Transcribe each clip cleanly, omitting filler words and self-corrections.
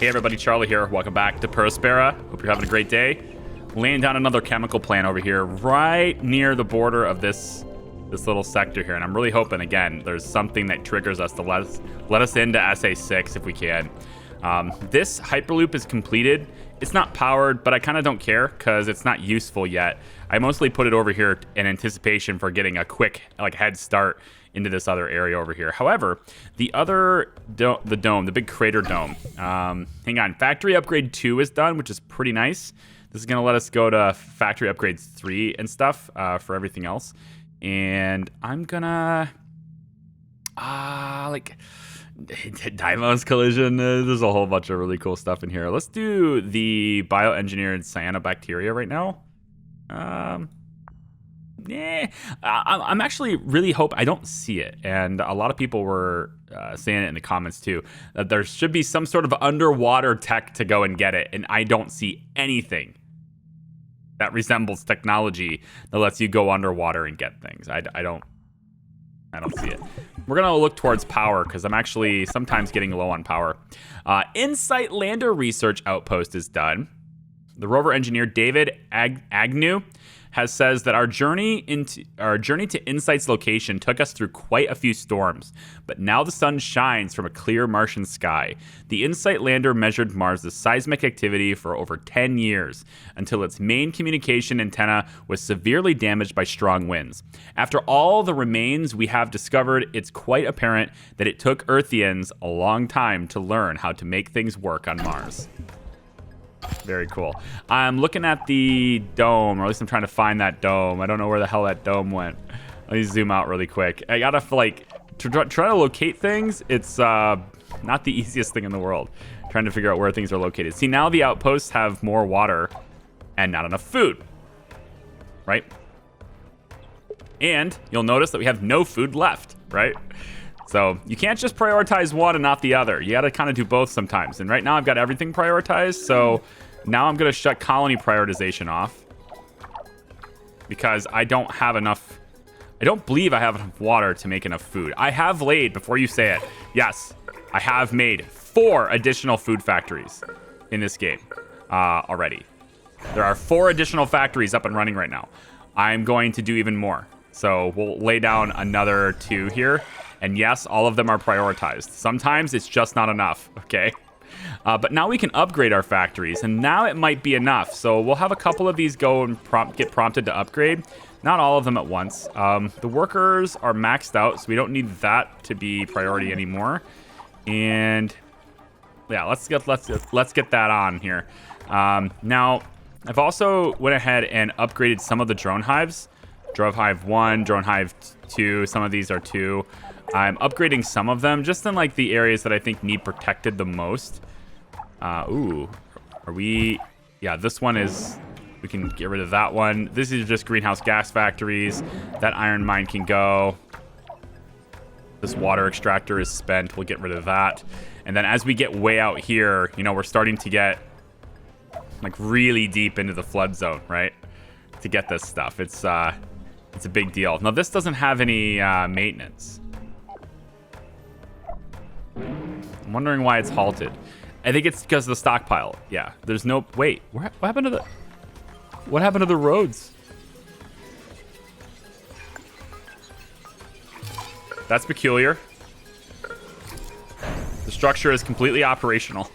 Hey everybody, Charlie here. Welcome back to Aspera. Hope you're having a great day. Laying down another chemical plant over here, right near the border of this little sector here, and I'm really hoping again there's something that triggers us to let us into SA6 if we can. This hyperloop is completed. It's not powered, but I kind of don't care because it's not useful yet. I mostly put it over here in anticipation for getting a quick head start into this other area over here. However, the big crater dome. Hang on, factory upgrade 2 is done, which is pretty nice. This is gonna let us go to factory upgrades 3 and stuff for everything else. And I'm gonna Daimos collision. There's a whole bunch of really cool stuff in here. Let's do the bioengineered cyanobacteria right now. I'm actually really hope I don't see it, and a lot of people were saying it in the comments too, that there should be some sort of underwater tech to go and get it, and I don't see anything that resembles technology that lets you go underwater and get things. I don't see it. We're gonna look towards power because I'm actually sometimes getting low on power. Insight Lander Research Outpost is done. The rover engineer David Agnew says that our journey to Insight's location took us through quite a few storms, but now the sun shines from a clear Martian sky. The Insight lander measured Mars' seismic activity for over 10 years until its main communication antenna was severely damaged by strong winds. After all the remains we have discovered, it's quite apparent that it took Earthians a long time to learn how to make things work on Mars. Very cool. I'm looking at the dome, or at least I'm trying to find that dome. I don't know where the hell that dome went. Let me zoom out really quick. I gotta try to locate things. It's not the easiest thing in the world. Trying to figure out where things are located. See, now the outposts have more water and not enough food, right? And you'll notice that we have no food left, right? So you can't just prioritize one and not the other. You got to kind of do both sometimes. And right now I've got everything prioritized. So now I'm going to shut colony prioritization off because I don't have enough. I don't believe I have enough water to make enough food. I have laid, before you say it, yes, I have made 4 additional food factories in this game already. There are 4 additional factories up and running right now. I'm going to do even more. So we'll lay down another 2 here. And yes, all of them are prioritized. Sometimes it's just not enough, okay? But now we can upgrade our factories, and now it might be enough. So we'll have a couple of these go and get prompted to upgrade. Not all of them at once. The workers are maxed out, so we don't need that to be priority anymore. And yeah, let's get that on here. Now, I've also went ahead and upgraded some of the drone hives. Drone hive 1, drone hive 2. Some of these are 2. I'm upgrading some of them just in like the areas that I think need protected the most. Ooh, are we? Yeah, this one is, we can get rid of that one. This is just greenhouse gas factories. That iron mine can go. This water extractor is spent. We'll get rid of that. And then as we get way out here, you know, we're starting to get like really deep into the flood zone, right? To get this stuff. It's a big deal. Now this doesn't have any maintenance. I'm wondering why it's halted. I think it's because of the stockpile. Yeah, there's no... Wait, what happened to the... What happened to the roads? That's peculiar. The structure is completely operational.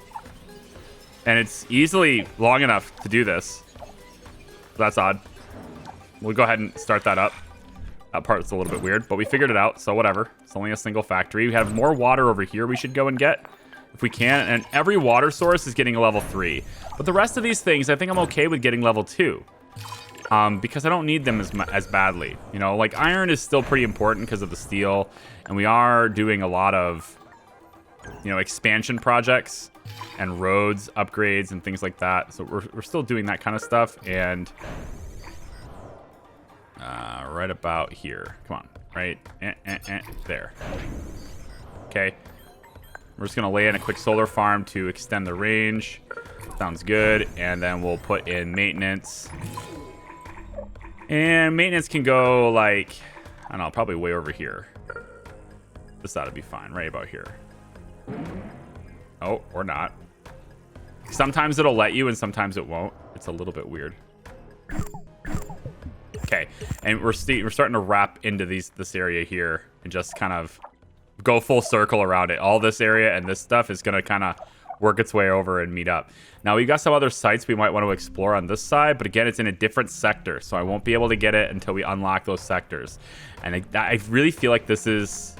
And it's easily long enough to do this. That's odd. We'll go ahead and start that up. That part's a little bit weird, but we figured it out, so whatever. It's only a single factory. We have more water over here we should go and get if we can, and every water source is getting a level 3. But the rest of these things, I think I'm okay with getting level 2 because I don't need them as badly. You know, like iron is still pretty important because of the steel, and we are doing a lot of, you know, expansion projects and roads upgrades and things like that. So we're still doing that kind of stuff, and right about here. Come on, right there. Okay. We're just gonna lay in a quick solar farm to extend the range. Sounds good. And then we'll put in maintenance. And maintenance can go like, I don't know, probably way over here. This ought to be fine, right about here. Oh, or not. Sometimes it'll let you and sometimes it won't. It's a little bit weird. Okay, and we're starting to wrap into this area here and just kind of go full circle around it. All this area and this stuff is going to kind of work its way over and meet up. Now, we've got some other sites we might want to explore on this side, but again, it's in a different sector, so I won't be able to get it until we unlock those sectors. And I really feel like this is...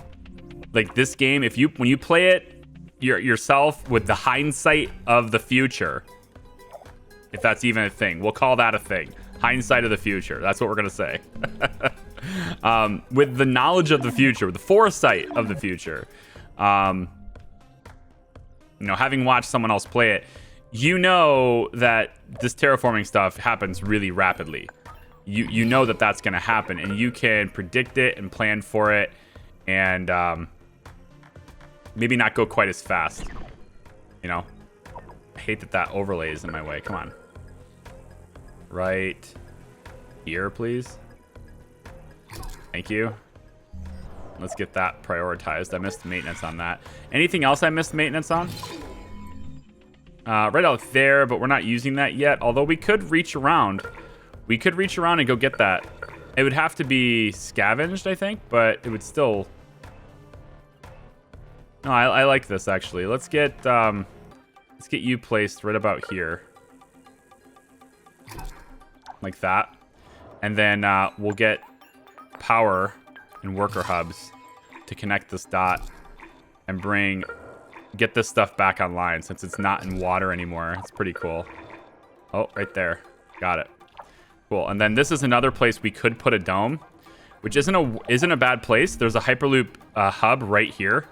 Like, this game, when you play it yourself with the hindsight of the future, if that's even a thing, we'll call that a thing. Hindsight of the future. That's what we're going to say. With the knowledge of the future, with the foresight of the future, you know, having watched someone else play it, you know that this terraforming stuff happens really rapidly. You know that that's going to happen, and you can predict it and plan for it, and maybe not go quite as fast. You know, I hate that overlay is in my way. Come on. Right here, please. Thank you. Let's get that prioritized. I missed maintenance on that. Anything else I missed maintenance on? Right out there, but we're not using that yet. Although we could reach around. We could reach around and go get that. It would have to be scavenged, I think, but it would still... No, I like this, actually. Let's get you placed right about here. Like that. And then we'll get power and worker hubs to connect this dot and get this stuff back online since it's not in water anymore. It's pretty cool. Oh, right there. Got it. Cool. And then this is another place we could put a dome, which isn't a bad place. There's a Hyperloop hub right here.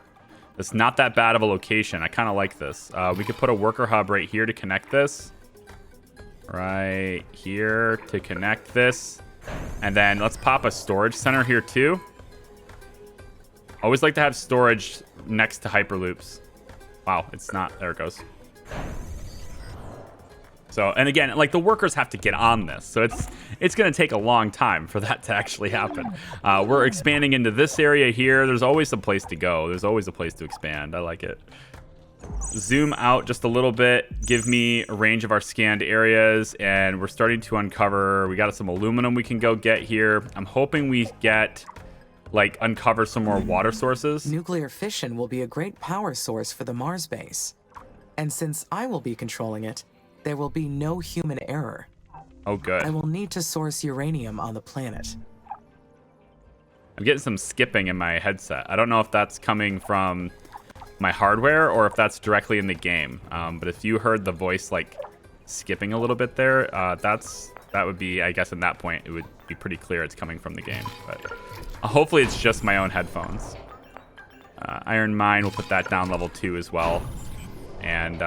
It's not that bad of a location. I kind of like this. We could put a worker hub right here to connect this. Right here to connect this. And then let's pop a storage center here too. Always like to have storage next to Hyperloops. Wow, it's not. There it goes. So, and again, like the workers have to get on this. So it's going to take a long time for that to actually happen. We're expanding into this area here. There's always a place to go. There's always a place to expand. I like it. Zoom out just a little bit. Give me a range of our scanned areas. And we're starting to uncover. We got some aluminum we can go get here. I'm hoping we get, like, uncover some more water sources. Nuclear fission will be a great power source for the Mars base. And since I will be controlling it, there will be no human error. Oh, good. I will need to source uranium on the planet. I'm getting some skipping in my headset. I don't know if that's coming from my hardware or if that's directly in the game. But if you heard the voice like skipping a little bit there, that would be, I guess, at that point, it would be pretty clear it's coming from the game. But hopefully it's just my own headphones. Iron Mine, we'll put that down level 2 as well. And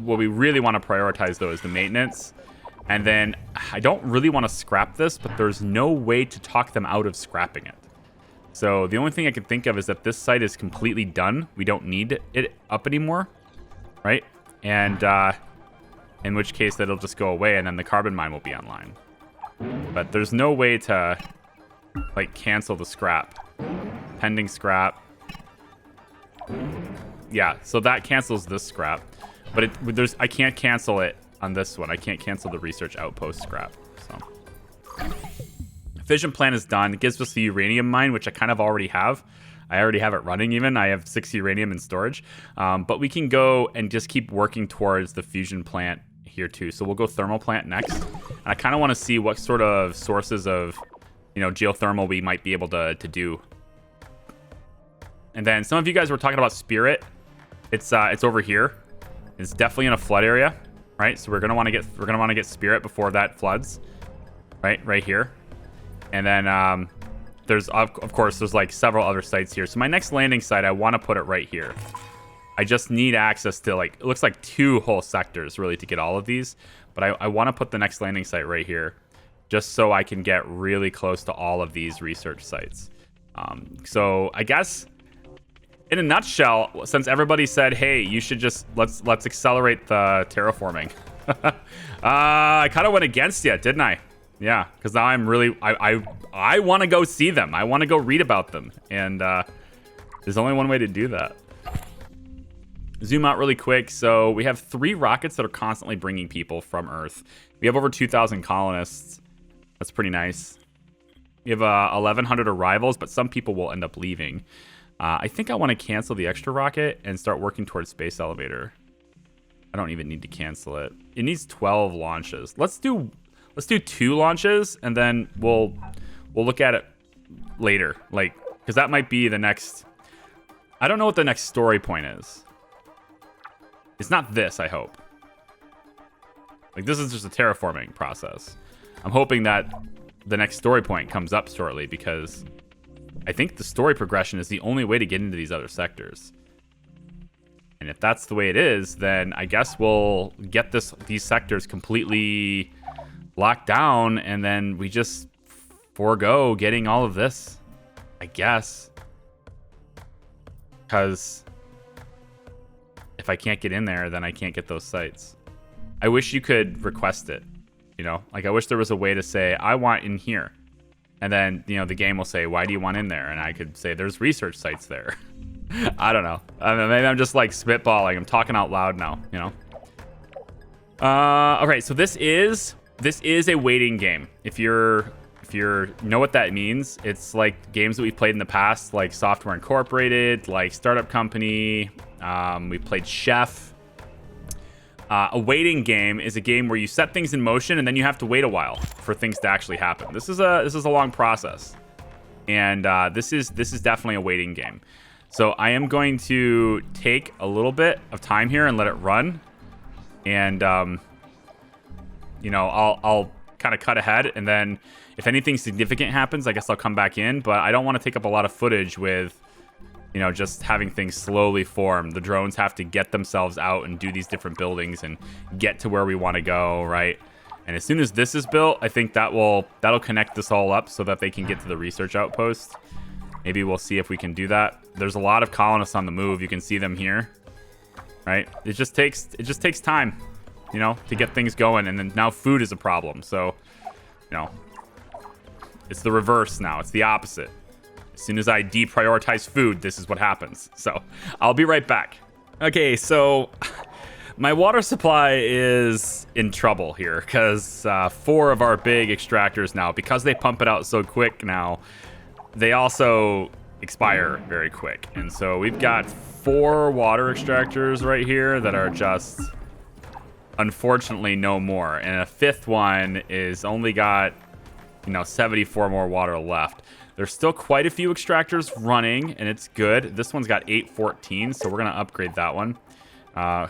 what we really want to prioritize, though, is the maintenance. And then I don't really want to scrap this, but there's no way to talk them out of scrapping it. So the only thing I can think of is that this site is completely done. We don't need it up anymore, right? And in which case, that'll just go away, and then the carbon mine will be online. But there's no way to, like, cancel the scrap. Pending scrap. Yeah, so that cancels this scrap, but I can't cancel it on this one. I can't cancel the research outpost scrap. So fission plant is done. It gives us the uranium mine, which I kind of already have. I already have it running even. I have 6 uranium in storage, but we can go and just keep working towards the fusion plant here too. So we'll go thermal plant next. And I kind of want to see what sort of sources of, geothermal we might be able to do. And then some of you guys were talking about Spirit. It's over here. It's definitely in a flood area, right? So we're gonna want to get Spirit before that floods, right here. And then there's of course there's like several other sites here. So my next landing site, I want to put it right here. I just need access to, like, it looks like 2 whole sectors really to get all of these, but I want to put the next landing site right here, just so I can get really close to all of these research sites. So I guess, in a nutshell, since everybody said, hey, you should just let's accelerate the terraforming. I kind of went against you, didn't I? Yeah, because now I'm really I want to go see them. I want to go read about them, and there's only one way to do that. zoom out really quick. So we have 3 rockets that are constantly bringing people from Earth. We have over 2,000 colonists. That's pretty nice. We have 1,100 arrivals, but some people will end up leaving. I think I want to cancel the extra rocket and start working towards space elevator. I don't even need to cancel it. It needs 12 launches. Let's do 2 launches, and then we'll look at it later. Like, because that might be the next. I don't know what the next story point is. It's not this, I hope. Like, this is just a terraforming process. I'm hoping that the next story point comes up shortly, because I think the story progression is the only way to get into these other sectors. And if that's the way it is, then I guess we'll get these sectors completely locked down, and then we just forego getting all of this, I guess. Because if I can't get in there, then I can't get those sites. I wish you could request it, you know? Like, I wish there was a way to say, I want in here. And then, you know, the game will say, why do you want in there? And I could say, there's research sites there. I don't know. I mean, maybe I'm just like spitballing. I'm talking out loud now, you know? Okay, so this is a waiting game. If you know what that means, it's like games that we've played in the past, like Software Incorporated, like Startup Company. We played Chef. A waiting game is a game where you set things in motion and then you have to wait a while for things to actually happen. This is a long process, and this is definitely a waiting game. So I am going to take a little bit of time here and let it run, and you know, I'll kind of cut ahead, and then if anything significant happens, I guess I'll come back in. But I don't want to take up a lot of footage with, you know, just having things slowly form. The drones have to get themselves out and do these different buildings and get to where we want to go, right? And as soon as this is built, I think that'll connect this all up so that they can get to the research outpost. Maybe we'll see if we can do that. There's a lot of colonists on the move. You can see them here, right? It just takes time, you know, to get things going. And then now food is a problem. So, you know, it's the reverse now. It's the opposite. As soon as I deprioritize food, this is what happens. So I'll be right back. Okay, so my water supply is in trouble here because 4 of our big extractors now, because they pump it out so quick now, they also expire very quick. And so we've got 4 water extractors right here that are just, unfortunately, no more. And a 5th one is only got, you know, 74 more water left. There's still quite a few extractors running, and it's good. This one's got 814, so we're going to upgrade that one.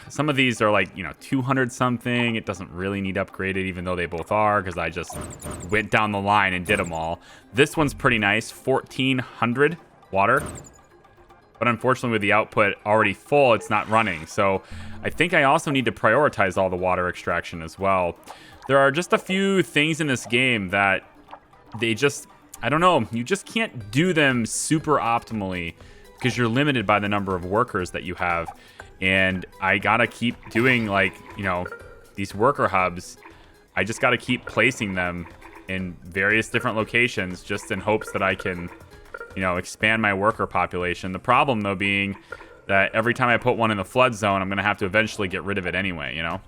Some of these are like, you know, 200 something. It doesn't really need upgraded, even though they both are, because I just went down the line and did them all. This one's pretty nice, 1400 water. But unfortunately, with the output already full, it's not running. So I think I also need to prioritize all the water extraction as well. There are just a few things in this game that they just, I don't know, you just can't do them super optimally because you're limited by the number of workers that you have. And I gotta keep doing, like, you know, these worker hubs. I just gotta keep placing them in various different locations just in hopes that I can, you know, expand my worker population. The problem, though, being that every time I put one in the flood zone, I'm gonna have to eventually get rid of it anyway, you know?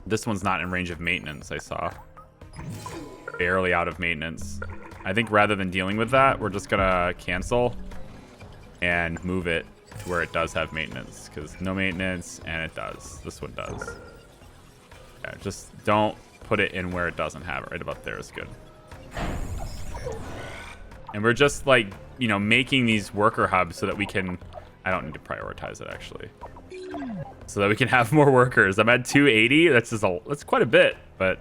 This one's not in range of maintenance, I saw. Barely out of maintenance. I think rather than dealing with that, we're just gonna cancel and move it to where it does have maintenance, because no maintenance, and it does. This one does. Yeah, just don't put it in where it doesn't have it. Right about there is good. And we're just, like, you know, making these worker hubs so that we can, I don't need to prioritize it actually, so that we can have more workers. I'm at 280. That's quite a bit, but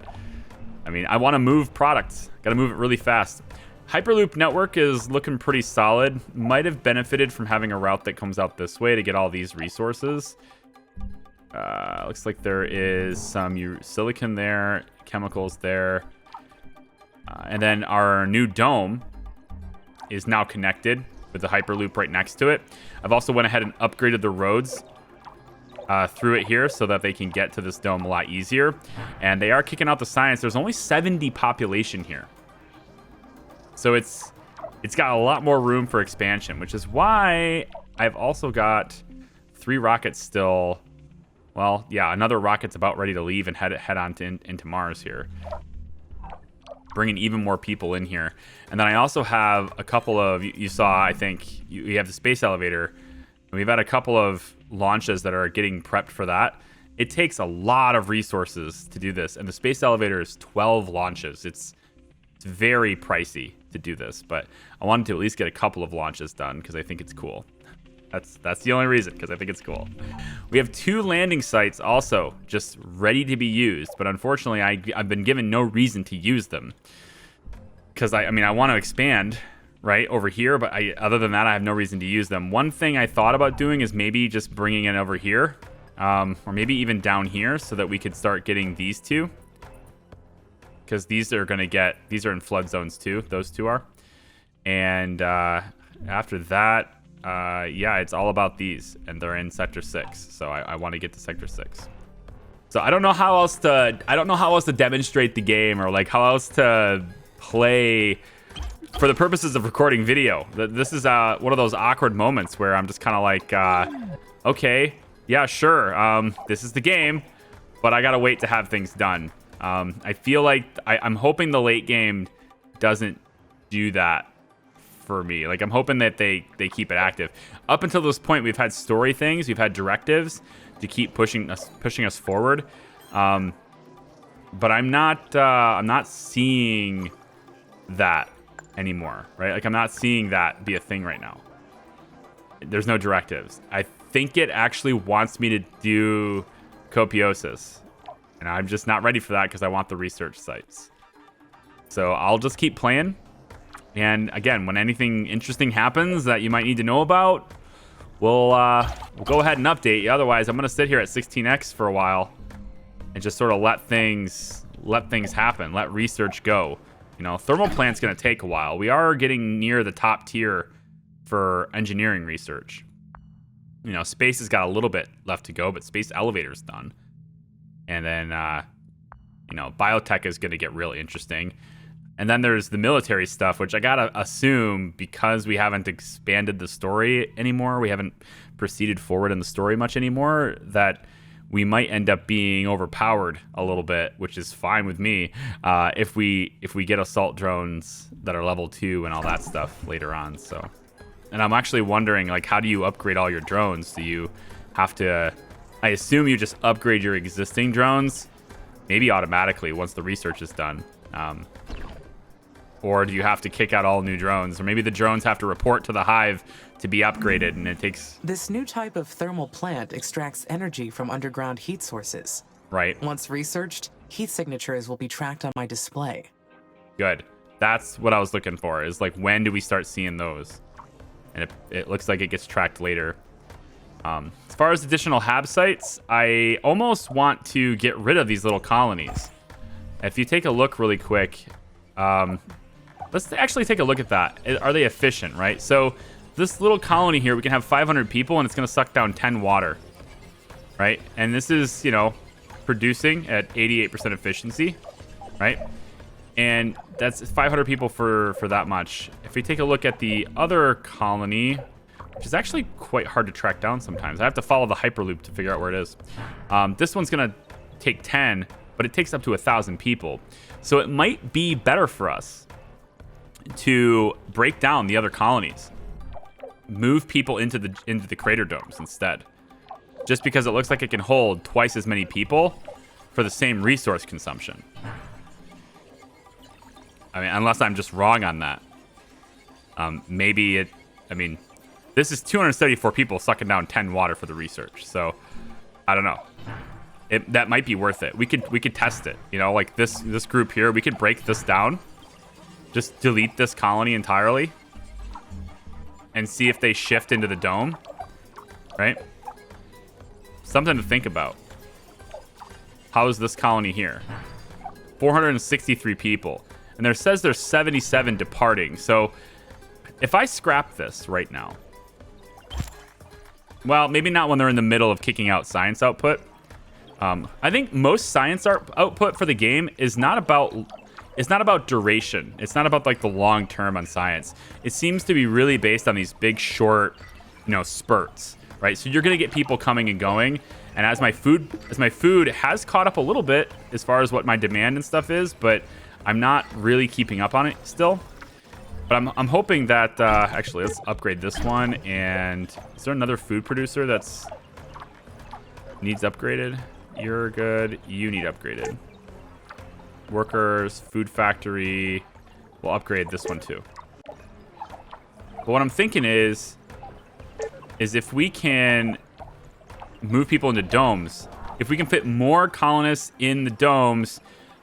I mean, I want to move products. Got to move it really fast. Hyperloop network is looking pretty solid. Might have benefited from having a route that comes out this way to get all these resources. Looks like there is some silicon there, chemicals there. And then our new dome is now connected with the Hyperloop right next to it. I've also went ahead and upgraded the roads through it here so that they can get to this dome a lot easier. And they are kicking out the science. There's only 70 population here. So it's got a lot more room for expansion, which is why I've also got 3 rockets still. Well, yeah, another rocket's about ready to leave and head on into Mars here. Bringing even more people in here. And then I also have a couple of, you saw, I think, you have the space elevator. And we've had a couple of launches that are getting prepped for that. It takes a lot of resources to do this. And the space elevator is 12 launches. It's very pricey to do this. But I wanted to at least get a couple of launches done because I think it's cool. That's the only reason, because I think it's cool. We have 2 landing sites also just ready to be used, but unfortunately I've been given no reason to use them. Because I mean I want to expand right over here, but other than that I have no reason to use them. One thing I thought about doing is maybe just bringing it over here, or maybe even down here, so that we could start getting these 2. Because these are in flood zones too. Those 2 are. And after that, yeah, it's all about these, and they're in Sector 6, so I want to get to Sector 6. So I don't know how else to demonstrate the game, or like how else to play for the purposes of recording video. This is one of those awkward moments where I'm just kind of like, okay, yeah, sure, this is the game, but I gotta wait to have things done. I feel like I'm hoping the late game doesn't do that for me. Like, I'm hoping that they keep it active. Up until this point, we've had story things, we've had directives to keep pushing us forward. But I'm not seeing that anymore, right? Like, I'm not seeing that be a thing right now. There's no directives. I think it actually wants me to do copiosis, and I'm just not ready for that because I want the research sites. So I'll just keep playing. And again, when anything interesting happens that you might need to know about, we'll go ahead and update you. Otherwise, I'm going to sit here at 16x for a while and just sort of let things happen, let research go. You know, thermal plant's going to take a while. We are getting near the top tier for engineering research. You know, space has got a little bit left to go, but space elevator's done. And then, you know, biotech is going to get really interesting. And then there's the military stuff, which I gotta assume, because we haven't expanded the story anymore, we haven't proceeded forward in the story much anymore, that we might end up being overpowered a little bit, which is fine with me, if we get assault drones that are level 2 and all that stuff later on. So, and I'm actually wondering, like, how do you upgrade all your drones? Do you have to? I assume you just upgrade your existing drones, maybe automatically once the research is done. Or do you have to kick out all new drones? Or maybe the drones have to report to the hive to be upgraded, and it takes... This new type of thermal plant extracts energy from underground heat sources. Right. Once researched, heat signatures will be tracked on my display. Good. That's what I was looking for, is like, when do we start seeing those? And it looks like it gets tracked later. As far as additional hab sites, I almost want to get rid of these little colonies. If you take a look really quick... let's actually take a look at that. Are they efficient, right? So this little colony here, we can have 500 people, and it's going to suck down 10 water, right? And this is, you know, producing at 88% efficiency, right? And that's 500 people for that much. If we take a look at the other colony, which is actually quite hard to track down sometimes. I have to follow the Hyperloop to figure out where it is. This one's going to take 10, but it takes up to 1,000 people. So it might be better for us to break down the other colonies, move people into the crater domes instead, just because it looks like it can hold twice as many people for the same resource consumption. I mean, unless I'm just wrong on that. Maybe it, I mean, this is 274 people sucking down 10 water for the research. So I don't know. That might be worth it. We could test it. You know, like this group here, we could break this down. Just delete this colony entirely and see if they shift into the dome, right? Something to think about. How is this colony here? 463 people. And there says there's 77 departing. So if I scrap this right now, well, maybe not when they're in the middle of kicking out science output. I think most science output for the game is not about duration. It's not about like the long term on science. It seems to be really based on these big short, you know, spurts, right? So you're going to get people coming and going. And as my food has caught up a little bit as far as what my demand and stuff is, but I'm not really keeping up on it still. But I'm hoping that, actually, let's upgrade this one. And is there another food producer that's needs upgraded? You're good. You need upgraded. Workers, food factory. We'll upgrade this one too. But what I'm thinking is if we can move people into domes, if we can fit more colonists in the domes,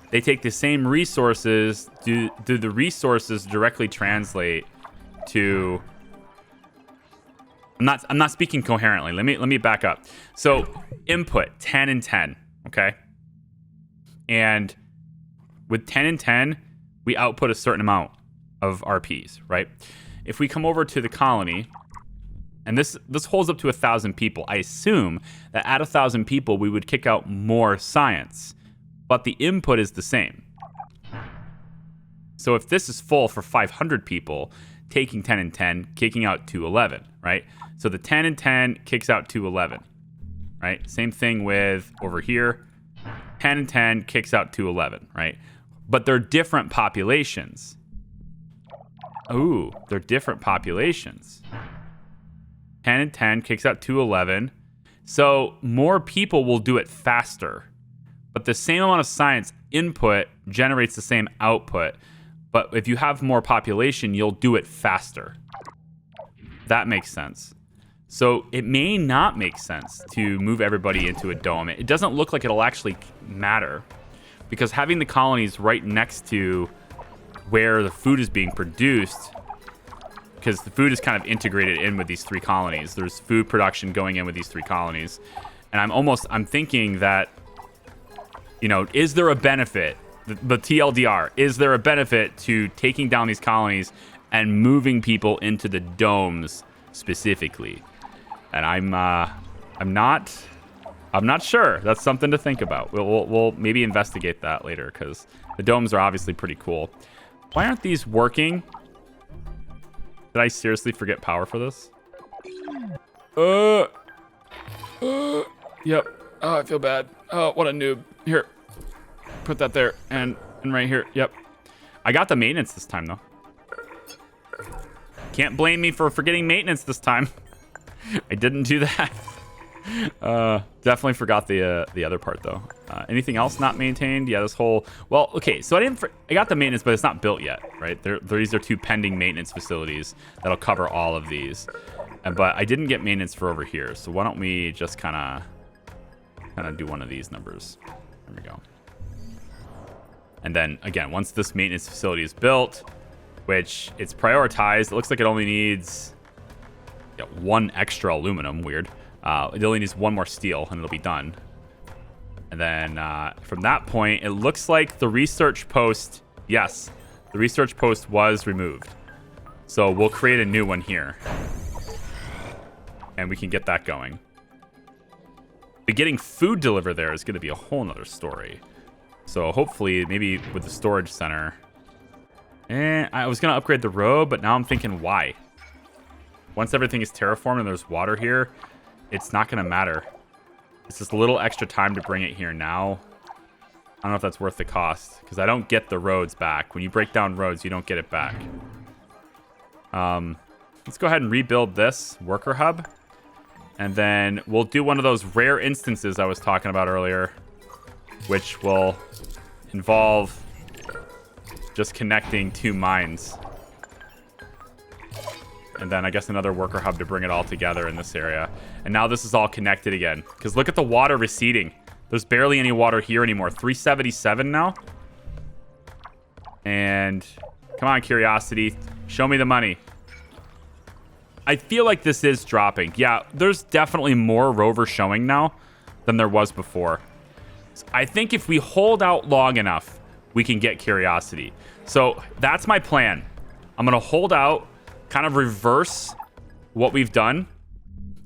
they take the same resources. Do the resources directly translate to? I'm not speaking coherently. Let me back up. So input 10 and 10, okay? And with 10 and 10, we output a certain amount of RPs, right? If we come over to the colony, and this holds up to 1,000 people, I assume that at 1,000 people, we would kick out more science, but the input is the same. So if this is full for 500 people, taking 10 and 10, kicking out 211, right? So the 10 and 10 kicks out 211, right? Same thing with over here. 10 and 10 kicks out 211, right? But they're different populations. Ooh, they're different populations. 10 and 10 kicks out 211. So more people will do it faster. But the same amount of science input generates the same output. But if you have more population, you'll do it faster. That makes sense. So it may not make sense to move everybody into a dome. It doesn't look like it'll actually matter, because having the colonies right next to where the food is being produced, because the food is kind of integrated in with these 3 colonies. There's food production going in with these 3 colonies. And I'm thinking that, is there a benefit, the TLDR, is there a benefit to taking down these colonies and moving people into the domes specifically? And I'm not sure. That's something to think about. We'll maybe investigate that later, because the domes are obviously pretty cool. Why aren't these working? Did I seriously forget power for this? Yep. Oh, I feel bad. Oh, what a noob. Here, put that there and right here. Yep. I got the maintenance this time though. Can't blame me for forgetting maintenance this time. I didn't do that. Definitely forgot the other part though. Anything else not maintained? Yeah, this whole. Well, okay. So I got the maintenance, but it's not built yet, right? These are 2 pending maintenance facilities that'll cover all of these. But I didn't get maintenance for over here. So why don't we just kind of do one of these numbers? There we go. And then again, once this maintenance facility is built, which it's prioritized, it looks like it only needs 1 extra aluminum. Weird. It only needs 1 more steel and it'll be done. And then from that point, it looks like the research post, yes, the research post was removed. So we'll create a new one here. And we can get that going. But getting food delivered there is going to be a whole nother story. So hopefully, maybe with the storage center. I was going to upgrade the road, but now I'm thinking, why? Once everything is terraformed and there's water here, it's not going to matter. It's just a little extra time to bring it here now. I don't know if that's worth the cost, because I don't get the roads back. When you break down roads, you don't get it back. Let's go ahead and rebuild this worker hub. And then we'll do one of those rare instances I was talking about earlier, which will involve just connecting 2 mines. And then I guess another worker hub to bring it all together in this area. And now this is all connected again. Because look at the water receding. There's barely any water here anymore. 377 now. And come on, Curiosity. Show me the money. I feel like this is dropping. Yeah, there's definitely more rover showing now than there was before. So I think if we hold out long enough, we can get Curiosity. So that's my plan. I'm going to hold out, kind of reverse what we've done,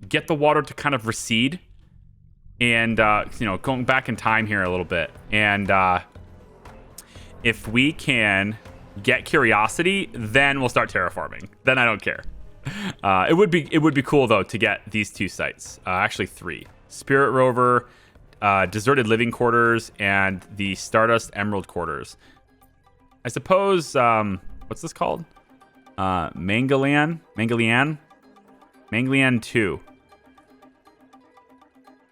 get the water to kind of recede, and, going back in time here a little bit. And if we can get Curiosity, then we'll start terraforming. Then I don't care. It would be cool though to get these 2 sites. Actually 3: Spirit Rover, Deserted Living Quarters, and the Stardust Emerald Quarters. I suppose what's this called? Mangalian 2.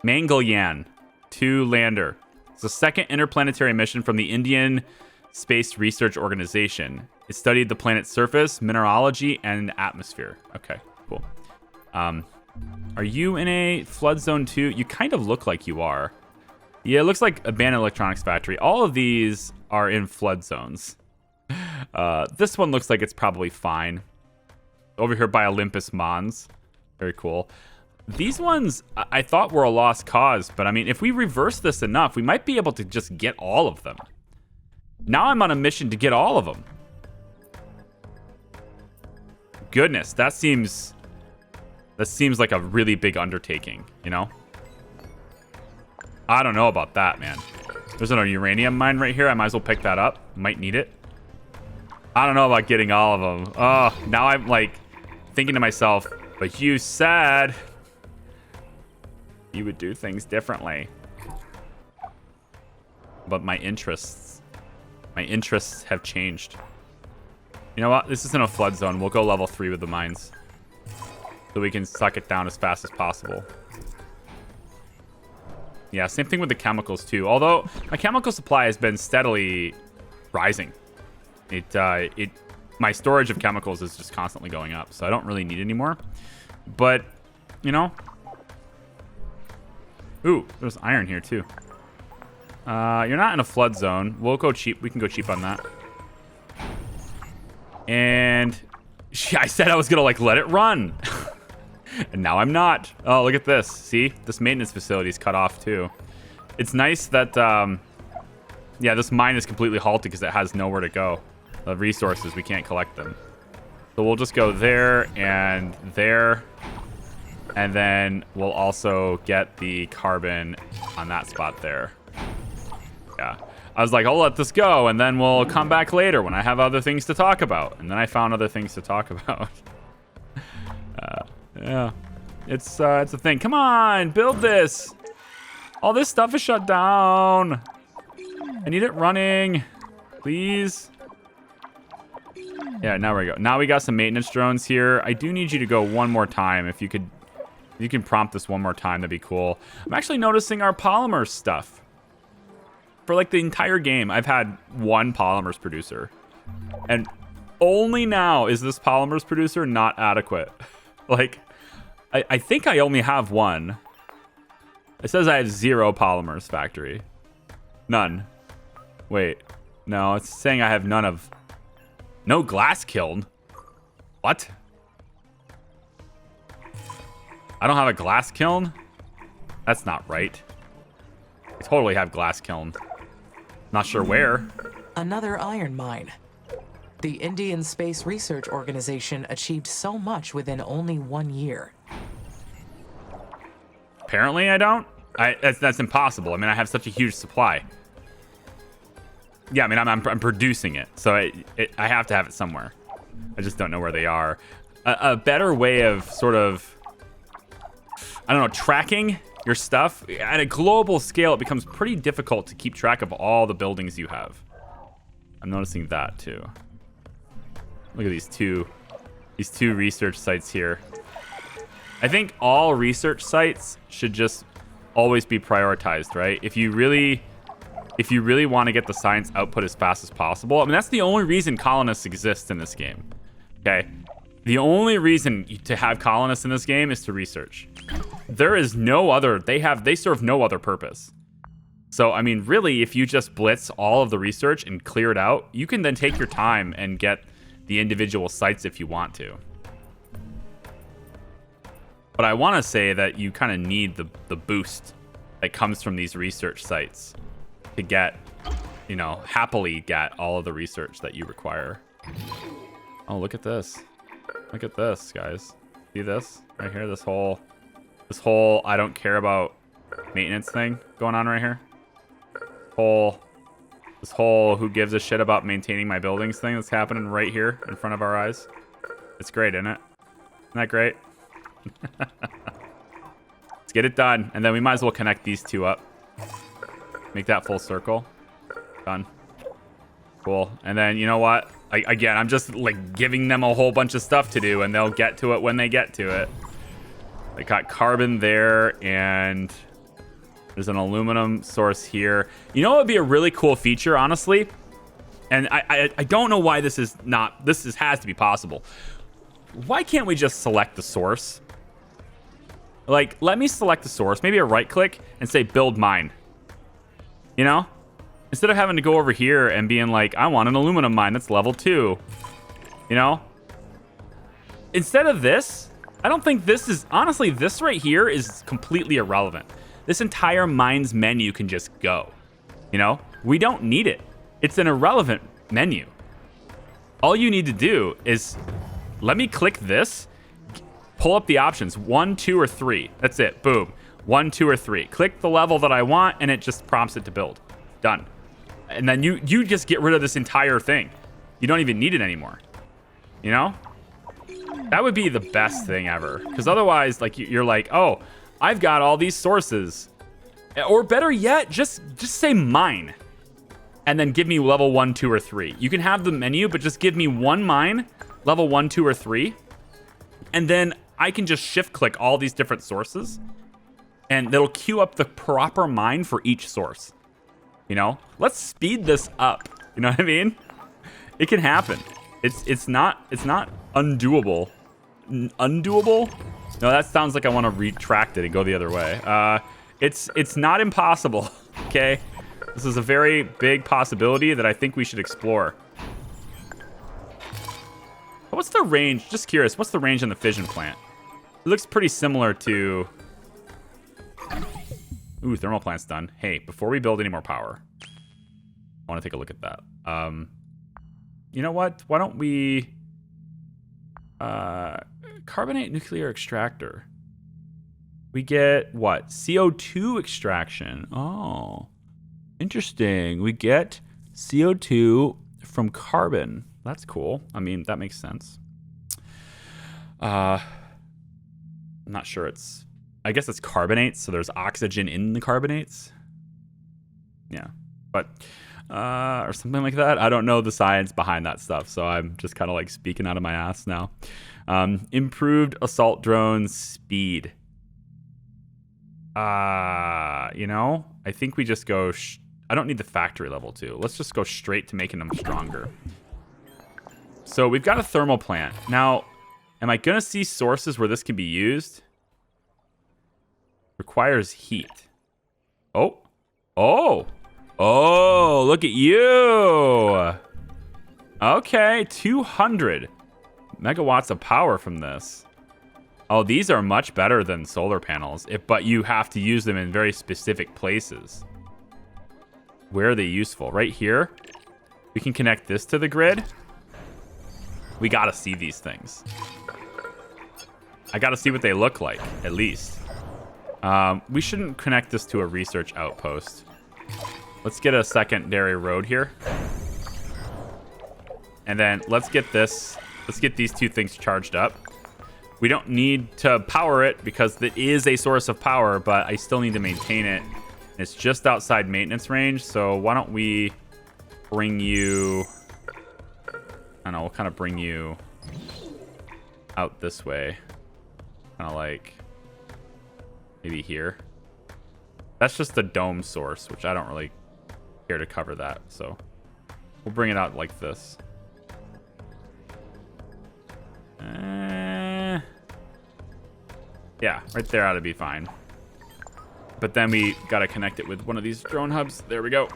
Mangalian 2 lander. It's the second interplanetary mission from the Indian Space Research Organization. It studied the planet's surface, mineralogy, and atmosphere. Okay, cool. Are you in a flood zone too? You kind of look like you are. Yeah, it looks like abandoned electronics factory. All of these are in flood zones. This one looks like it's probably fine. Over here by Olympus Mons. Very cool. These ones I thought were a lost cause, but I mean, if we reverse this enough, we might be able to just get all of them. Now I'm on a mission to get all of them. Goodness, that seems like a really big undertaking, you know? I don't know about that, man. There's a uranium mine right here. I might as well pick that up. Might need it. I don't know about getting all of them. Oh, now I'm like thinking to myself, but you said you would do things differently. But my interests have changed. You know what? This isn't a flood zone. We'll go level 3 with the mines, so we can suck it down as fast as possible. Yeah, same thing with the chemicals too. Although my chemical supply has been steadily rising. My storage of chemicals is just constantly going up, so I don't really need any more. But, you know. Ooh, there's iron here too. You're not in a flood zone. We'll go cheap. We can go cheap on that. And I said I was gonna like let it run. And now I'm not. Oh, look at this. See? This maintenance facility is cut off too. It's nice that, yeah, this mine is completely halted because it has nowhere to go. The resources, we can't collect them. So we'll just go there, and then we'll also get the carbon on that spot there. Yeah. I was like, I'll let this go, and then we'll come back later when I have other things to talk about. And then I found other things to talk about. Yeah, it's a thing. Come on, build this. All this stuff is shut down. I need it running, please. Yeah, now we go. Now we got some maintenance drones here. I do need you to go one more time. If you can prompt this one more time, that'd be cool. I'm actually noticing our polymers stuff. For like the entire game, I've had one polymers producer, and only now is this polymers producer not adequate. Like, I think I only have one. It says I have 0 polymers factory. None. Wait. No, it's saying I have none of... No glass kiln? What? I don't have a glass kiln? That's not right. I totally have glass kiln. Not sure where. Another iron mine. The Indian Space Research Organization achieved so much within only 1 year. Apparently I don't. That's impossible. I mean, I have such a huge supply. Yeah, I mean, I'm producing it, so I have to have it somewhere. I just don't know where they are. A better way of sort of, I don't know, tracking your stuff at a global scale, it becomes pretty difficult to keep track of all the buildings you have. I'm noticing that too. Look at these two research sites here. I think all research sites should just always be prioritized, right? If you really want to get the science output as fast as possible, I mean, that's the only reason colonists exist in this game. Okay? The only reason to have colonists in this game is to research. There is no other, they serve no other purpose. So, I mean, really, if you just blitz all of the research and clear it out, you can then take your time and get the individual sites if you want to. But I want to say that you kind of need the boost that comes from these research sites to get, you know, happily get all of the research that you require. Oh, look at this. Look at this, guys. See this? Right here, this whole I don't care about maintenance thing going on right here. This whole who gives a shit about maintaining my buildings thing that's happening right here in front of our eyes. It's great, isn't it? that great? Let's get it done. And then we might as well connect these two up. Make that full circle. Done. Cool. And then, you know what? Again, I'm just, like, giving them a whole bunch of stuff to do, and they'll get to it when they get to it. They got carbon there, and there's an aluminum source here. You know what would be a really cool feature, honestly? And I don't know why this is not... has to be possible. Why can't we just select the source? Like, let me select the source. Maybe a right-click and say build mine. You know? Instead of having to go over here and being like, I want an aluminum mine that's level 2. You know? Instead of this, I don't think this is... Honestly, this right here is completely irrelevant. This entire mines menu can just go. You know? We don't need it. It's an irrelevant menu. All you need to do is... Let me click this. Pull up the options. 1, 2, or 3. That's it. Boom. 1, 2, or 3. Click the level that I want, and it just prompts it to build. Done. And then you just get rid of this entire thing. You don't even need it anymore. You know? That would be the best thing ever. Because otherwise, like, you're like, oh, I've got all these sources. Or better yet, just say mine. And then give me level 1, 2, or 3. You can have the menu, but just give me one mine, level 1, 2, or 3. And then I can just shift click all these different sources. And it'll queue up the proper mine for each source. You know? Let's speed this up. You know what I mean? It can happen. It's not undoable. Undoable? No, that sounds like I want to retract it and go the other way. It's not impossible. Okay? This is a very big possibility that I think we should explore. What's the range? Just curious. What's the range on the fission plant? It looks pretty similar to... Ooh, thermal plant's done. Hey, before we build any more power, I want to take a look at that. You know what? Why don't we... carbonate nuclear extractor. We get, what? CO2 extraction. Oh, interesting. We get CO2 from carbon. That's cool. I mean, that makes sense. I'm not sure it's... I guess it's carbonates, so there's oxygen in the carbonates. Yeah, but... or something like that. I don't know the science behind that stuff, so I'm just kind of like speaking out of my ass now. Improved assault drone speed. You know, I think we just go... I don't need the factory level 2. Let's just go straight to making them stronger. So we've got a thermal plant. Now, am I going to see sources where this can be used? Requires heat. Oh. Oh. Oh, look at you. Okay, 200 megawatts of power from this. Oh, these are much better than solar panels, but you have to use them in very specific places. Where are they useful? Right here. We can connect this to the grid. We gotta see these things. I gotta see what they look like, at least. We shouldn't connect this to a research outpost. Let's get a secondary road here. And then let's get this. Let's get these two things charged up. We don't need to power it because it is a source of power, but I still need to maintain it. It's just outside maintenance range, so why don't we bring you... I don't know, we'll kind of bring you out this way. Kind of like maybe here. That's just the dome source, which I don't really care to cover that, so we'll bring it out like this. Yeah, right there ought to be fine. But then we got to connect it with one of these drone hubs. There we go.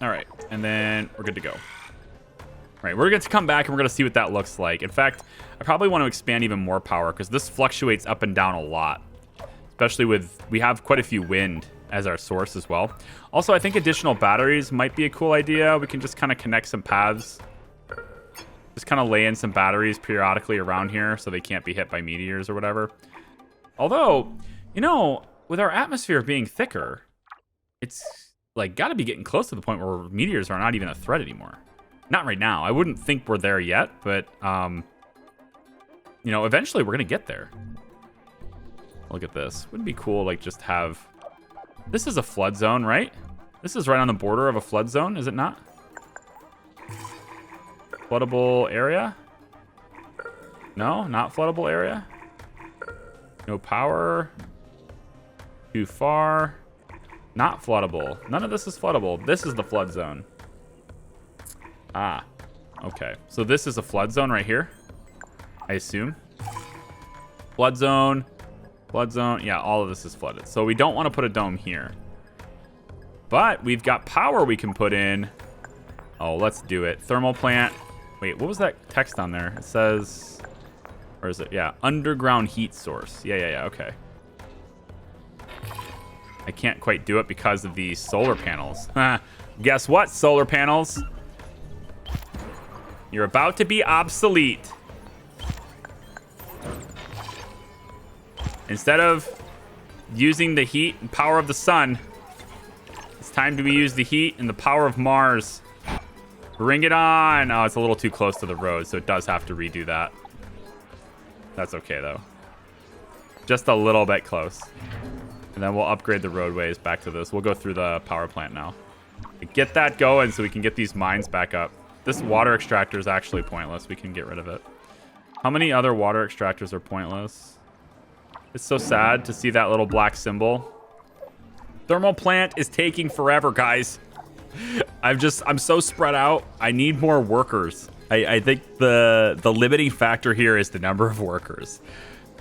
All right, and then we're good to go. All right, we're going to come back and we're going to see what that looks like. In fact, I probably want to expand even more power because this fluctuates up and down a lot. Especially with, we have quite a few wind as our source as well. Also, I think additional batteries might be a cool idea. We can just kind of connect some paths. Just kind of lay in some batteries periodically around here so they can't be hit by meteors or whatever. Although, you know, with our atmosphere being thicker, it's like got to be getting close to the point where meteors are not even a threat anymore. Not right now. I wouldn't think we're there yet, but you know, eventually we're going to get there. Look at this. Wouldn't it be cool, like, just have... This is a flood zone, right? This is right on the border of a flood zone, is it not? Floodable area? No, not floodable area. No power. Too far. Not floodable. None of this is floodable. This is the flood zone. Ah, okay. So this is a flood zone right here, I assume. Flood zone. Flood zone. Yeah, all of this is flooded. So we don't want to put a dome here. But we've got power we can put in. Oh, let's do it. Thermal plant. Wait, what was that text on there? It says... Or is it? Yeah, underground heat source. Yeah, okay. I can't quite do it because of the solar panels. Guess what, solar panels? You're about to be obsolete. Instead of using the heat and power of the sun, it's time to use the heat and the power of Mars. Bring it on. Oh, it's a little too close to the road, so it does have to redo that. That's okay, though. Just a little bit close. And then we'll upgrade the roadways back to this. We'll go through the power plant now. Get that going so we can get these mines back up. This water extractor is actually pointless. We can get rid of it. How many other water extractors are pointless? It's so sad to see that little black symbol. Thermal plant is taking forever, guys. I'm so spread out. I need more workers. I think the limiting factor here is the number of workers.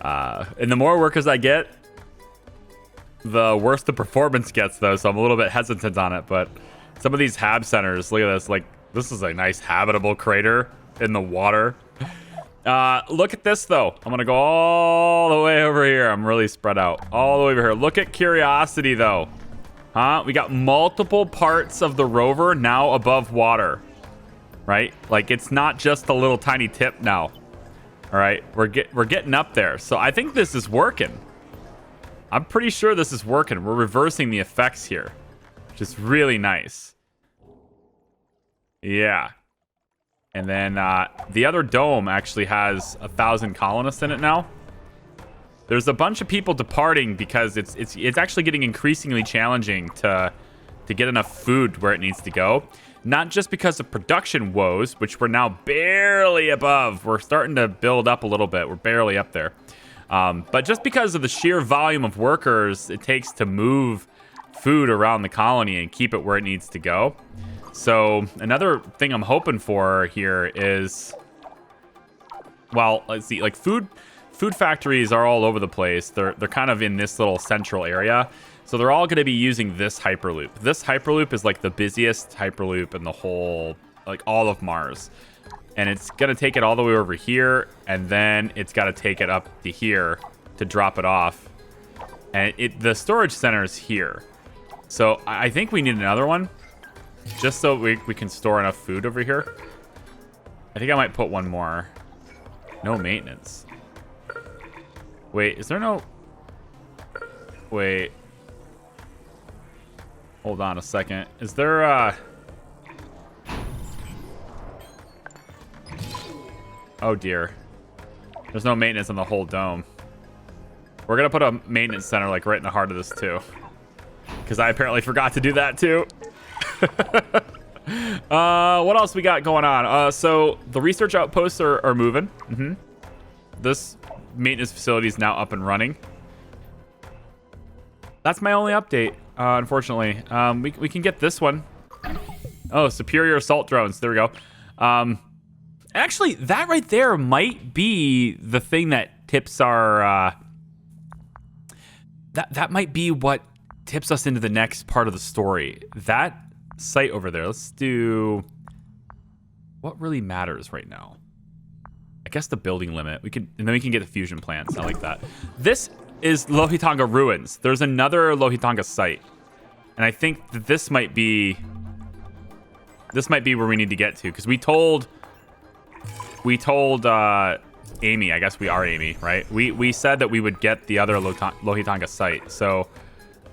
And the more workers I get, the worse the performance gets, though. So I'm a little bit hesitant on it. But some of these hab centers, look at this. Like, this is a nice habitable crater in the water. Look at this, though. I'm going to go all the way over here. I'm really spread out. All the way over here. Look at Curiosity, though. Huh? We got multiple parts of the rover now above water. Right? Like, it's not just a little tiny tip now. All right? We're getting up there. So I think this is working. I'm pretty sure this is working. We're reversing the effects here, which is really nice. Yeah. And then the other dome actually has 1,000 colonists in it now. There's a bunch of people departing because it's actually getting increasingly challenging to get enough food where it needs to go. Not just because of production woes, which we're now barely above. We're starting to build up a little bit. We're barely up there. But just because of the sheer volume of workers it takes to move food around the colony and keep it where it needs to go. So another thing I'm hoping for here is, well, let's see, like food factories are all over the place. They're kind of in this little central area. So they're all going to be using this Hyperloop. This Hyperloop is like the busiest Hyperloop in the whole, like all of Mars. And it's going to take it all the way over here, and then it's got to take it up to here to drop it off. And the storage center is here. So I think we need another one, just so we can store enough food over here. I think I might put one more. No maintenance. Wait, is there no... Wait. Hold on a second. Is there, Oh, dear. There's no maintenance on the whole dome. We're going to put a maintenance center, like, right in the heart of this, too. Because I apparently forgot to do that, too. What else we got going on? So, the research outposts are moving. This maintenance facility is now up and running. That's my only update, unfortunately. We can get this one. Oh, superior assault drones. There we go. Actually, that right there might be the thing that tips our... That might be what tips us into the next part of the story. That site over there. Let's do... What really matters right now? I guess the building limit. And then we can get the fusion plants. I like that. This is Lohitanga Ruins. There's another Lohitanga site. And I think that this might be where we need to get to. Because we told Amy, I guess we are Amy, right? We said that we would get the other Lohitanga site. So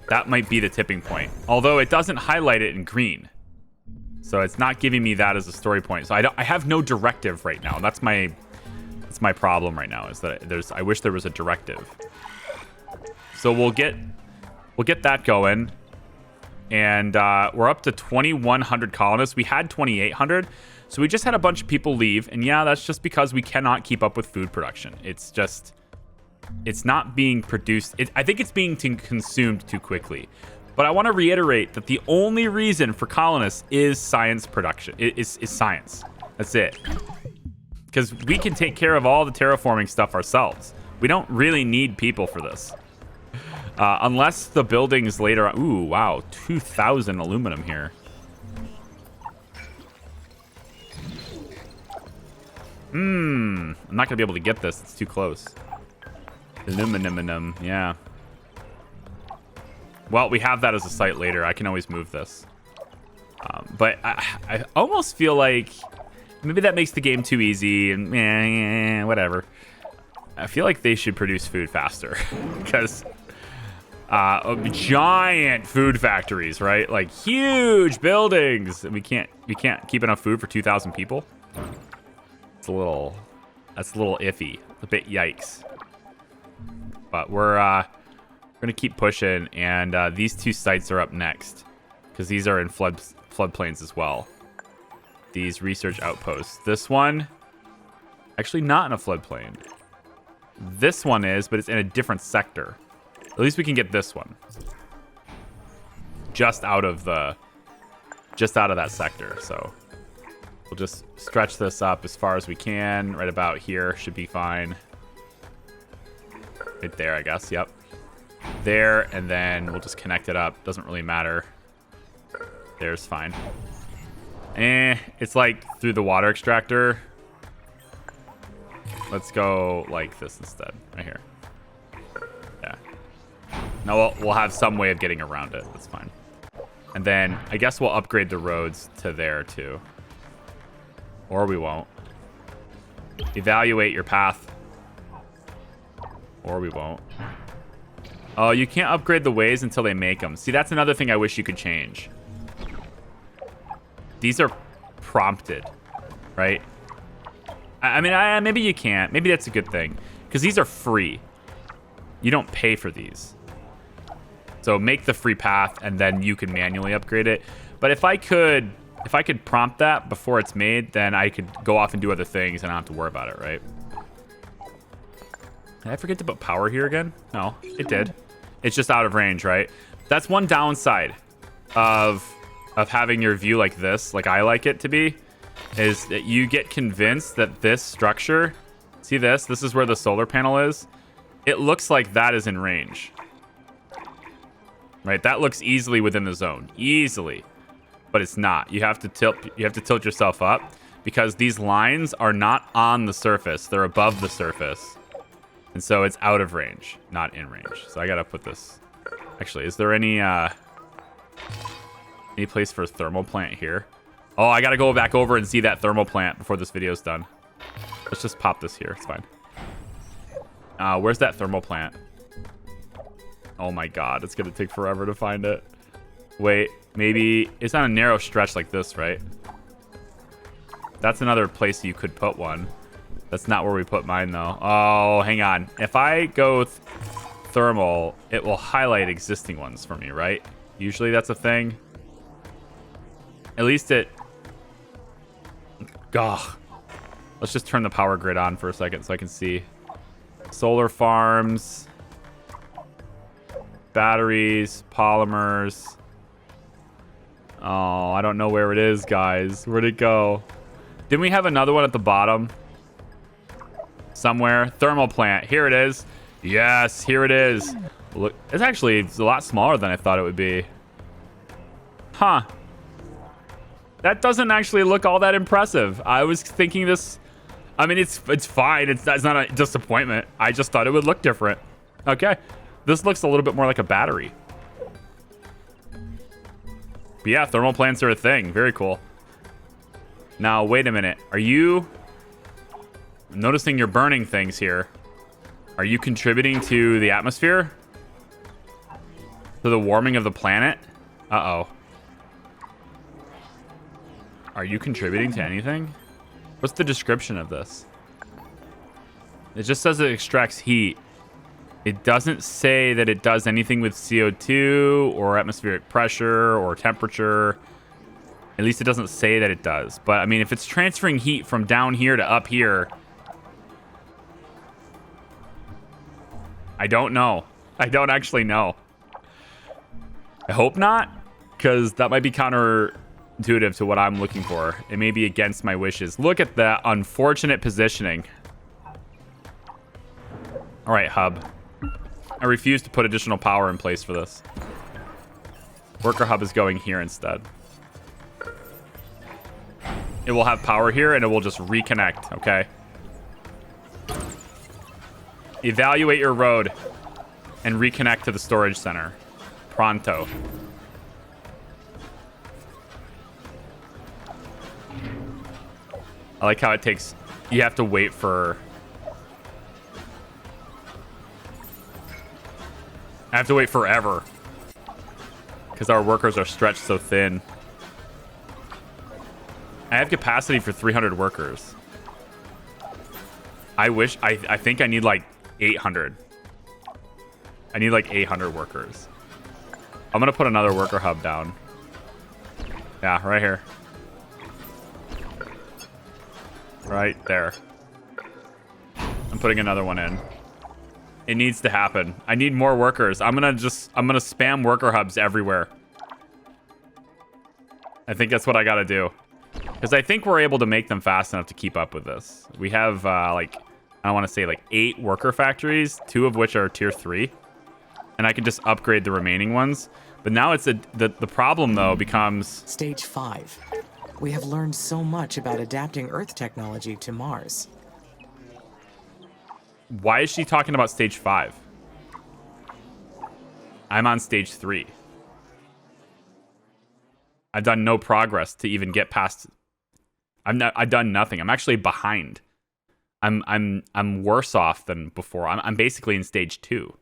that might be the tipping point. Although it doesn't highlight it in green. So it's not giving me that as a story point. So I have no directive right now. That's my That's my problem right now, is that I wish there was a directive. So we'll get that going. And we're up to 2,100 colonists. We had 2,800. So we just had a bunch of people leave. And yeah, that's just because we cannot keep up with food production. It's not being produced. I think it's being consumed too quickly. But I want to reiterate that the only reason for colonists is science production. Is science. That's it. Because we can take care of all the terraforming stuff ourselves. We don't really need people for this. Unless the buildings later on... Ooh, wow. 2,000 aluminum here. I'm not going to be able to get this. It's too close. Aluminum, yeah. Well, we have that as a site later. I can always move this. But I almost feel like... Maybe that makes the game too easy, and whatever. I feel like they should produce food faster. Because... giant food factories, right? Like huge buildings. We can't keep enough food for 2,000 people. That's a little iffy. A bit yikes. But we're gonna keep pushing, and these two sites are up next because these are in floodplains as well. These research outposts. This one, actually not in a floodplain. This one is, but it's in a different sector. At least we can get this one. Just out of that sector. So we'll just stretch this up as far as we can. Right about here should be fine. Right there, I guess. Yep. There, and then we'll just connect it up. Doesn't really matter. There's fine. It's like through the water extractor. Let's go like this instead. Right here. Yeah. No, we'll have some way of getting around it. That's fine. And then I guess we'll upgrade the roads to there too. Or we won't. Evaluate your path. Or we won't. Oh, you can't upgrade the ways until they make them. See, that's another thing I wish you could change. These are prompted, right? I mean, maybe you can't. Maybe that's a good thing. Because these are free. You don't pay for these. So make the free path, and then you can manually upgrade it. But if I could prompt that before it's made, then I could go off and do other things and not have to worry about it, right? Did I forget to put power here again? No, it did. It's just out of range, right? That's one downside of having your view like this, like I like it to be, is that you get convinced that this structure, see this? This is where the solar panel is. It looks like that is in range. Right? That looks easily within the zone. Easily. But it's not. You have to tilt yourself up because these lines are not on the surface. They're above the surface. And so it's out of range, not in range. So I gotta put this. Actually, is there any place for a thermal plant here? Oh, I gotta go back over and see that thermal plant before this video's done. Let's just pop this here. It's fine. Where's that thermal plant? Oh my god, it's gonna take forever to find it. Wait, maybe it's on a narrow stretch like this, right? That's another place you could put one. That's not where we put mine, though. Oh, hang on. If I go thermal, it will highlight existing ones for me, right? Usually that's a thing. At least it... Gah. Let's just turn the power grid on for a second so I can see. Solar farms. Batteries. Polymers. Oh, I don't know where it is, guys. Where'd it go? Didn't we have another one at the bottom? Somewhere. Thermal plant. Here it is. Yes, here it is. Look, it's a lot smaller than I thought it would be. Huh. That doesn't actually look all that impressive. I was thinking this... I mean, it's fine. It's not a disappointment. I just thought it would look different. Okay. This looks a little bit more like a battery. But yeah, thermal plants are a thing. Very cool. Now, wait a minute. Are you... I'm noticing you're burning things here. Are you contributing to the atmosphere? To the warming of the planet? Uh-oh. Are you contributing to anything? What's the description of this? It just says it extracts heat. It doesn't say that it does anything with CO2 or atmospheric pressure or temperature. At least it doesn't say that it does. But, I mean, if it's transferring heat from down here to up here, I don't know. I don't actually know. I hope not, because that might be counterintuitive to what I'm looking for. It may be against my wishes. Look at that unfortunate positioning. All right, hub. I refuse to put additional power in place for this. Worker hub is going here instead. It will have power here, and it will just reconnect, okay? Evaluate your road and reconnect to the storage center. Pronto. I like how it takes... You have to wait for... I have to wait forever. Because our workers are stretched so thin. I have capacity for 300 workers. I think I need like 800. I need like 800 workers. I'm going to put another worker hub down. Yeah, right here. Right there. I'm putting another one in. It needs to happen. I need more workers. I'm gonna spam worker hubs everywhere. I think that's what I gotta do. Because I think we're able to make them fast enough to keep up with this. We have, like, I want to say, like, 8 worker factories, 2 of which are tier 3. And I can just upgrade the remaining ones. But now it's the problem, though, becomes... Stage 5. We have learned so much about adapting Earth technology to Mars. Why is she talking about stage 5? I'm on stage 3. I've done no progress to even get past... I've done nothing. I'm actually behind. I'm worse off than before. I'm basically in stage 2.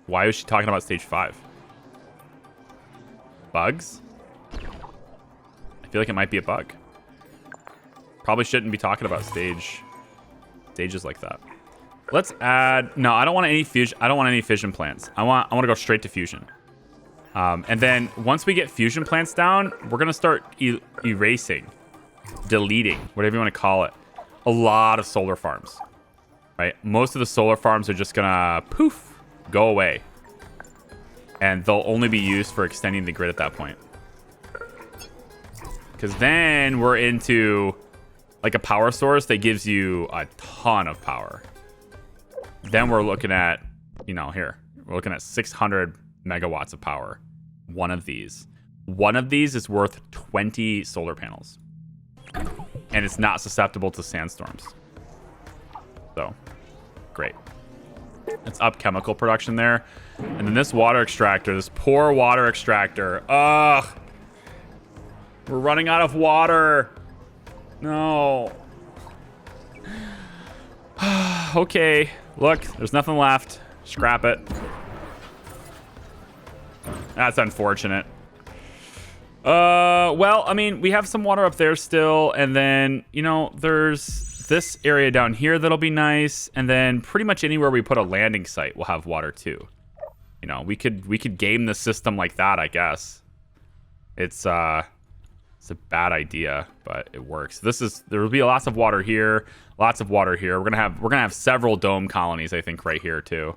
Why is she talking about stage 5? Bugs? I feel like it might be a bug. Probably shouldn't be talking about stages like that. Let's add... No, I don't want any fusion. I don't want any fission plants. I want to go straight to fusion. And then once we get fusion plants down, we're going to start erasing, deleting, whatever you want to call it, a lot of solar farms, right? Most of the solar farms are just going to poof, go away. And they'll only be used for extending the grid at that point. Because then we're into like a power source that gives you a ton of power. Then we're looking at, here, we're looking at 600 megawatts of power. One of these is worth 20 solar panels, and it's not susceptible to sandstorms. So great. Let's up chemical production there. And then this water extractor, this poor water extractor. Ugh, we're running out of water. No. Okay, look, there's nothing left. Scrap it. That's unfortunate. Well, I mean, we have some water up there still, and then, there's this area down here that'll be nice, and then pretty much anywhere we put a landing site will have water too. We could game the system like that, I guess. It's a bad idea, but it works. There will be lots of water here, lots of water here. We're gonna have several dome colonies, I think, right here too.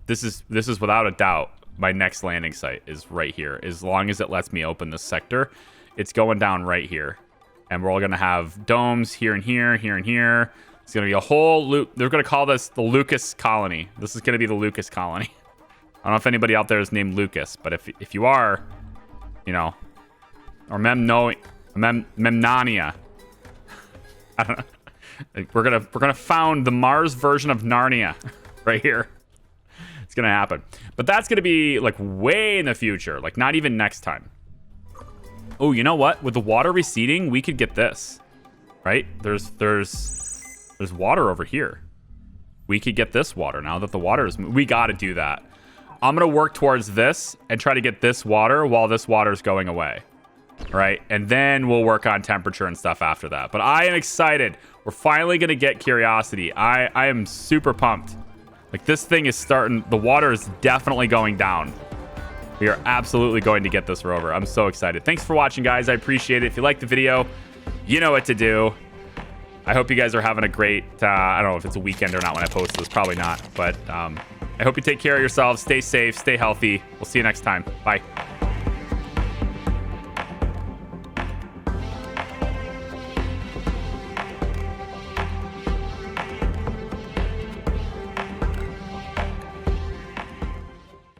This is without a doubt my next landing site is right here. As long as it lets me open this sector, it's going down right here. And we're all going to have domes here and here, here and here. It's going to be a whole loop. They're going to call this the Lucas colony. This is going to be the Lucas colony. I don't know if anybody out there is named Lucas, but if you are, or Memnania. I don't know. We're gonna found the Mars version of Narnia right here. It's gonna happen, but that's gonna be like way in the future, like not even next time. Oh, you know what? With the water receding, we could get this, right? There's water over here. We could get this water now that the water is. We got to do that. I'm gonna work towards this and try to get this water while this water is going away. right? And then we'll work on temperature and stuff after that. But I am excited. We're finally going to get curiosity. I am super pumped. Like, this thing is starting. The water is definitely going down. We are absolutely going to get this rover. I'm so excited. Thanks for watching, guys. I appreciate it. If you liked the video, you know what to do. I hope you guys are having a great, I don't know if it's a weekend or not when I post this. Probably not. But I hope you take care of yourselves. Stay safe. Stay healthy. We'll see you next time. Bye.